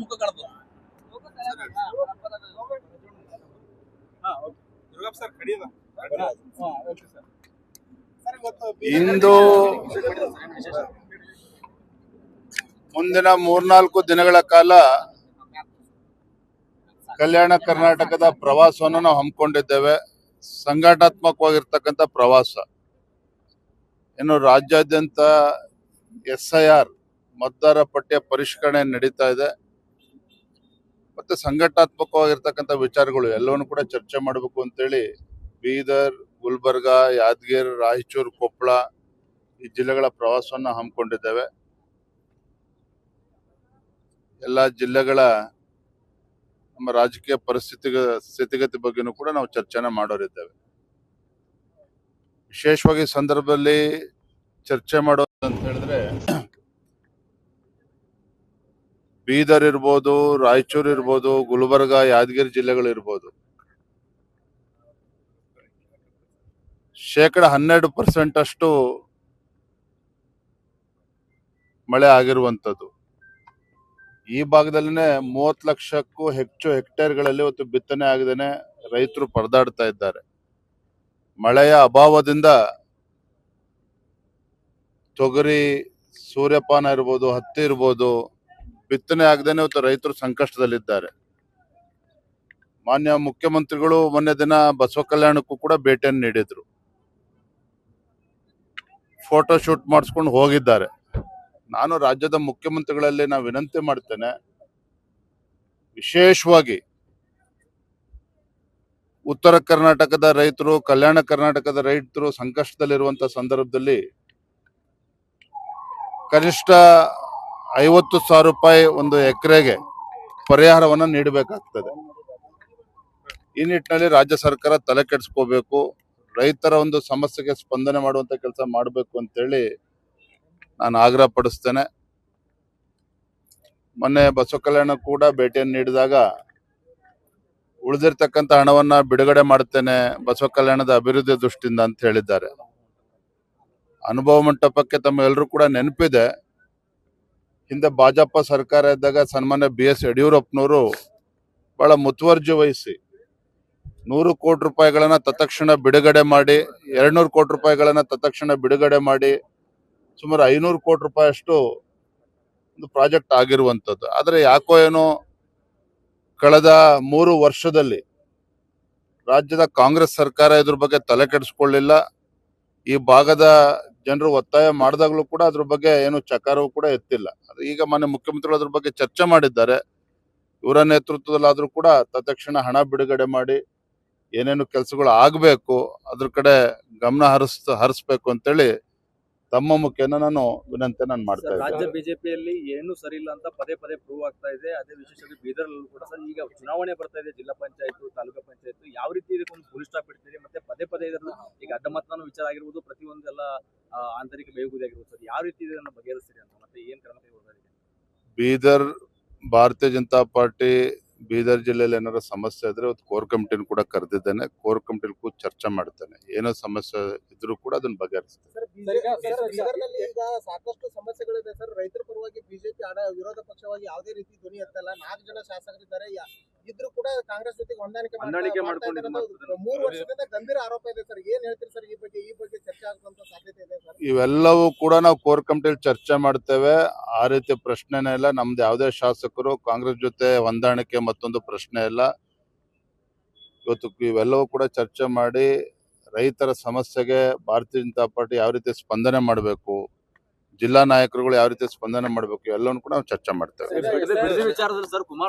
ಮುಖ ಕಾಣುತ್ತೆ. ಇಂದು ಮುಂದಿನ 3-4 ದಿನಗಳ ಕಾಲ ಕಲ್ಯಾಣ ಕರ್ನಾಟಕದ ಪ್ರವಾಸವನ್ನು ನಾವು ಹಮ್ಮಿಕೊಂಡಿದ್ದೇವೆ. ಸಂಘಟನಾತ್ಮಕವಾಗಿರ್ತಕ್ಕಂಥ ಪ್ರವಾಸ. ಇನ್ನು ರಾಜ್ಯಾದ್ಯಂತ SIR ಮತದಾರ ಪಟ್ಟಿಯ ಪರಿಷ್ಕರಣೆ ನಡೀತಾ ಇದೆ. ಮತ್ತೆ ಸಂಘಟನಾತ್ಮಕವಾಗಿರ್ತಕ್ಕಂಥ ವಿಚಾರಗಳು ಎಲ್ಲವನ್ನು ಕೂಡ ಚರ್ಚೆ ಮಾಡಬೇಕು ಅಂತೇಳಿ ಬೀದರ್, ಗುಲ್ಬರ್ಗ, ಯಾದಗಿರಿ, ರಾಯಚೂರು, ಕೊಪ್ಪಳ ಈ ಜಿಲ್ಲೆಗಳ ಪ್ರವಾಸವನ್ನು ಹಮ್ಮಿಕೊಂಡಿದ್ದೇವೆ. ಎಲ್ಲ ಜಿಲ್ಲೆಗಳ ನಮ್ಮ ರಾಜಕೀಯ ಸ್ಥಿತಿಗತಿ ಬಗ್ಗೆನೂ ಕೂಡ ನಾವು ಚರ್ಚೆನ ಮಾಡೋರಿದ್ದೇವೆ. ವಿಶೇಷವಾಗಿ ಸಂದರ್ಭದಲ್ಲಿ ಚರ್ಚೆ ಮಾಡೋದು ಅಂತ ಹೇಳಿದ್ರೆ ಬೀದರ್ ಇರ್ಬೋದು, ರಾಯಚೂರು ಇರ್ಬೋದು, ಗುಲ್ಬರ್ಗ, ಯಾದಗಿರಿ ಜಿಲ್ಲೆಗಳು ಇರ್ಬೋದು. 12% ಅಷ್ಟು ಮಳೆ ಆಗಿರುವಂತದ್ದು. ಈ ಭಾಗದಲ್ಲಿನೇ 30 ಲಕ್ಷಕ್ಕೂ ಹೆಚ್ಚು ಹೆಕ್ಟೇರ್ಗಳಲ್ಲಿ ಇವತ್ತು ಬಿತ್ತನೆ ಆಗದೇನೆ ರೈತರು ಪರದಾಡ್ತಾ ಇದ್ದಾರೆ. ಮಳೆಯ ಅಭಾವದಿಂದ ತೊಗರಿ, ಸೂರ್ಯಪಾನ ಇರ್ಬೋದು, ಹತ್ತಿ ಇರ್ಬೋದು, ಬಿತ್ತನೆ ಆಗದೇನೆ ಇವತ್ತು ರೈತರು ಸಂಕಷ್ಟದಲ್ಲಿದ್ದಾರೆ. ಮಾನ್ಯ ಮುಖ್ಯಮಂತ್ರಿಗಳು ಮೊನ್ನೆ ದಿನ ಬಸವ ಕಲ್ಯಾಣಕ್ಕೂ ಕೂಡ ಭೇಟಿಯನ್ನು ನೀಡಿದ್ರು. ಫೋಟೋ ಶೂಟ್ ಮಾಡಿಸ್ಕೊಂಡು ಹೋಗಿದ್ದಾರೆ. ನಾನು ರಾಜ್ಯದ ಮುಖ್ಯಮಂತ್ರಿಗಳಲ್ಲಿ ನಾನು ವಿನಂತಿ ಮಾಡ್ತೇನೆ, ವಿಶೇಷವಾಗಿ ಉತ್ತರ ಕರ್ನಾಟಕದ ರೈತರು, ಕಲ್ಯಾಣ ಕರ್ನಾಟಕದ ರೈತರು ಸಂಕಷ್ಟದಲ್ಲಿರುವಂತ ಸಂದರ್ಭದಲ್ಲಿ ಕನಿಷ್ಠ 50,000 ರೂಪಾಯಿ ಒಂದು ಎಕರೆಗೆ ಪರಿಹಾರವನ್ನು ನೀಡಬೇಕಾಗ್ತದೆ. ಈ ನಿಟ್ಟಿನಲ್ಲಿ ರಾಜ್ಯ ಸರ್ಕಾರ ತಲೆ ಕೆಡಿಸ್ಕೋಬೇಕು. ರೈತರ ಒಂದು ಸಮಸ್ಯೆಗೆ ಸ್ಪಂದನೆ ಮಾಡುವಂತ ಕೆಲಸ ಮಾಡಬೇಕು ಅಂತೇಳಿ ನಾನು ಆಗ್ರಹ ಪಡಿಸ್ತೇನೆ. ಮೊನ್ನೆ ಬಸವ ಕಲ್ಯಾಣ ಕೂಡ ಭೇಟಿಯನ್ನು ನೀಡಿದಾಗ ಉಳಿದಿರ್ತಕ್ಕಂಥ ಹಣವನ್ನ ಬಿಡುಗಡೆ ಮಾಡ್ತೇನೆ ಬಸವ ಕಲ್ಯಾಣದ ಅಭಿವೃದ್ಧಿ ದೃಷ್ಟಿಯಿಂದ ಅಂತ ಹೇಳಿದ್ದಾರೆ. ಅನುಭವ ಮಂಟಪಕ್ಕೆ ತಮ್ಮ ಎಲ್ಲರೂ ಕೂಡ ನೆನಪಿದೆ, ಹಿಂದೆ ಭಾಜಪ ಸರ್ಕಾರ ಇದ್ದಾಗ ಸನ್ಮಾನ್ಯ BS ಯಡಿಯೂರಪ್ಪನವರು ಬಹಳ ಮುತುವರ್ಜಿ ವಹಿಸಿ 100 ಕೋಟಿ ರೂಪಾಯಿಗಳನ್ನ ತತ್ಕ್ಷಣ ಬಿಡುಗಡೆ ಮಾಡಿ, 200 ಕೋಟಿ ರೂಪಾಯಿಗಳನ್ನ ತತ್ಕ್ಷಣ ಬಿಡುಗಡೆ ಮಾಡಿ, ಸುಮಾರು 500 ಕೋಟಿ ರೂಪಾಯಿ ಅಷ್ಟು ಒಂದು ಪ್ರಾಜೆಕ್ಟ್ ಆಗಿರುವಂತದ್ದು. ಆದ್ರೆ ಯಾಕೋ ಏನೋ ಕಳೆದ 3 ವರ್ಷದಲ್ಲಿ ರಾಜ್ಯದ ಕಾಂಗ್ರೆಸ್ ಸರ್ಕಾರ ಇದ್ರ ಬಗ್ಗೆ ತಲೆ ಕೆಡಿಸ್ಕೊಳ್ಳಿಲ್ಲ. ಈ ಭಾಗದ ಜನರು ಒತ್ತಾಯ ಮಾಡಿದಾಗಲೂ ಕೂಡ ಅದ್ರ ಬಗ್ಗೆ ಏನು ಚಕಾರವೂ ಕೂಡ ಎತ್ತಿಲ್ಲ. ಈಗ ಮಾನ್ಯ ಮುಖ್ಯಮಂತ್ರಿಗಳು ಅದ್ರ ಬಗ್ಗೆ ಚರ್ಚೆ ಮಾಡಿದ್ದಾರೆ. ಇವರ ನೇತೃತ್ವದಲ್ಲಾದ್ರೂ ಕೂಡ ತತ್ಕ್ಷಣ ಹಣ ಬಿಡುಗಡೆ ಮಾಡಿ ಏನೇನು ಕೆಲಸಗಳು ಆಗ್ಬೇಕು ಅದ್ರ ಕಡೆ ಗಮನ ಹರಿಸ್ಬೇಕು ಅಂತೇಳಿ ತಮ್ಮ ಮುಖೇನ ನಾನು ವಿನಂತಿ ಮಾಡ್ತಾ ಇದ್ದೀನಿ. ರಾಜ್ಯ ಬಿಜೆಪಿಯಲ್ಲಿ ಏನು ಸರಿ ಇಲ್ಲ ಅಂತ ಪದೇ ಪದೇ ಪ್ರೂವ್ ಆಗ್ತಾ ಇದೆ. ಅದೇ ವಿಶೇಷವಾಗಿ ಬೀದರ್ ಕೂಡ ಸರ್ ಈಗ ಚುನಾವಣೆ ಬರ್ತಾ ಇದೆ, ಜಿಲ್ಲಾ ಪಂಚಾಯತ್, ತಾಲೂಕಾ ಪಂಚಾಯತ್, ಯಾವ ರೀತಿ ಇದಕ್ಕೊಂದು ಫುಲ್ ಸ್ಟಾಪ್ ಇಡ್ತೀರಿ? ಮತ್ತೆ ಪದೇ ಪದೇ ಇದನ್ನು ಈಗ ಅಡ್ಡಮತನ ವಿಚಾರ ಆಗಿರ್ಬೋದು, ಪ್ರತಿಯೊಂದೆಲ್ಲ ಆಂತರಿಕ ಬೇಗುದಿ ಆಗಿರ್ಬೋದು ಸರ್, ಯಾವ ರೀತಿ ಇದನ್ನು ಬಗೆಹರಿಸ್ತೀರಿ ಅಂತ, ಮತ್ತೆ ಏನ್ ಕ್ರಮ ಕೈಗೊಳ್ಳಲಾಗಿದೆ? ಬೀದರ್ ಭಾರತೀಯ ಜನತಾ ಪಾರ್ಟಿ ಬೀದರ್ ಜಿಲ್ಲೆಯಲ್ಲಿ ಏನಾರ ಸಮಸ್ಯೆ ಇದ್ರೆ ಇವತ್ತು ಕೋರ್ ಕಮಿಟಿನ ಕೂಡ ಕರೆದಿದ್ದೇನೆ. ಕೋರ್ ಕಮಿಟಿಲಿ ಕೂಡ ಚರ್ಚೆ ಮಾಡ್ತೇನೆ. ಏನೋ ಸಮಸ್ಯೆ ಇದ್ರೂ ಕೂಡ ಅದನ್ನ ಬಗೆಹರಿಸ್ತೇನೆ. ಈಗ ಸಾಕಷ್ಟು ಸಮಸ್ಯೆಗಳಿದೆ ಸರ್. ರೈತರ ಪರವಾಗಿ ಬಿಜೆಪಿ ವಿರೋಧ ಪಕ್ಷವಾಗಿ ಯಾವುದೇ ರೀತಿ ಧ್ವನಿ ಎತ್ತಲ್ಲ. 4 ಜನ ಶಾಸಕರಿದ್ದಾರೆ, ಇದ್ರೂ ಕೂಡ ಕಾಂಗ್ರೆಸ್ ಜೊತೆ ಹೊಂದಾಣಿಕೆ ಮಾಡ್ಕೊಂಡಿದ್ದಾರೆ. 3 ವರ್ಷದಿಂದ ಗಂಭೀರ ಆರೋಪ ಇದೆ ಸರ್. ಏನ್ ಹೇಳ್ತೀರಿ ಸರ್ ಈ ಬಗ್ಗೆ ಚರ್ಚೆ ಆಗುವಂತ ಸಾಧ್ಯತೆ ಇದೆ ಸರ್? ಇವೆಲ್ಲವೂ ಕೂಡ ನಾವು ಕೋರ್ ಕಮಿಟಿಯಲ್ಲಿ ಚರ್ಚೆ ಮಾಡ್ತೇವೆ. ಆ ರೀತಿ ಪ್ರಶ್ನೆನೇ ಇಲ್ಲ. ನಮ್ದು ಯಾವುದೇ ಶಾಸಕರು ಕಾಂಗ್ರೆಸ್ ಜೊತೆ ಹೊಂದಾಣಿಕೆ ಮತ್ತೊಂದು ಪ್ರಶ್ನೆ ಇಲ್ಲ. ಇವತ್ತು ಇವೆಲ್ಲವೂ ಕೂಡ ಚರ್ಚೆ ಮಾಡಿ ರೈತರ ಸಮಸ್ಯೆಗೆ ಭಾರತೀಯ ಜನತಾ ಪಾರ್ಟಿ ಯಾವ ರೀತಿ ಸ್ಪಂದನೆ ಮಾಡಬೇಕು, ಜಿಲ್ಲಾ ನಾಯಕರುಗಳು ಯಾವ ರೀತಿ ಸ್ಪಂದನೆ ಮಾಡಬೇಕು, ಎಲ್ಲವನ್ನು ಕೂಡ ನಾವು ಚರ್ಚೆ ಮಾಡ್ತೇವೆ.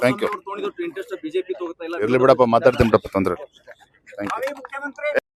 Thank you. ಇರ್ಲಿ ಬಿಡಪ್ಪ, ಮಾತಾಡ್ತೀನಿ ಬಿಡಪ್ಪ, ತೊಂದ್ರೆ. Thank you.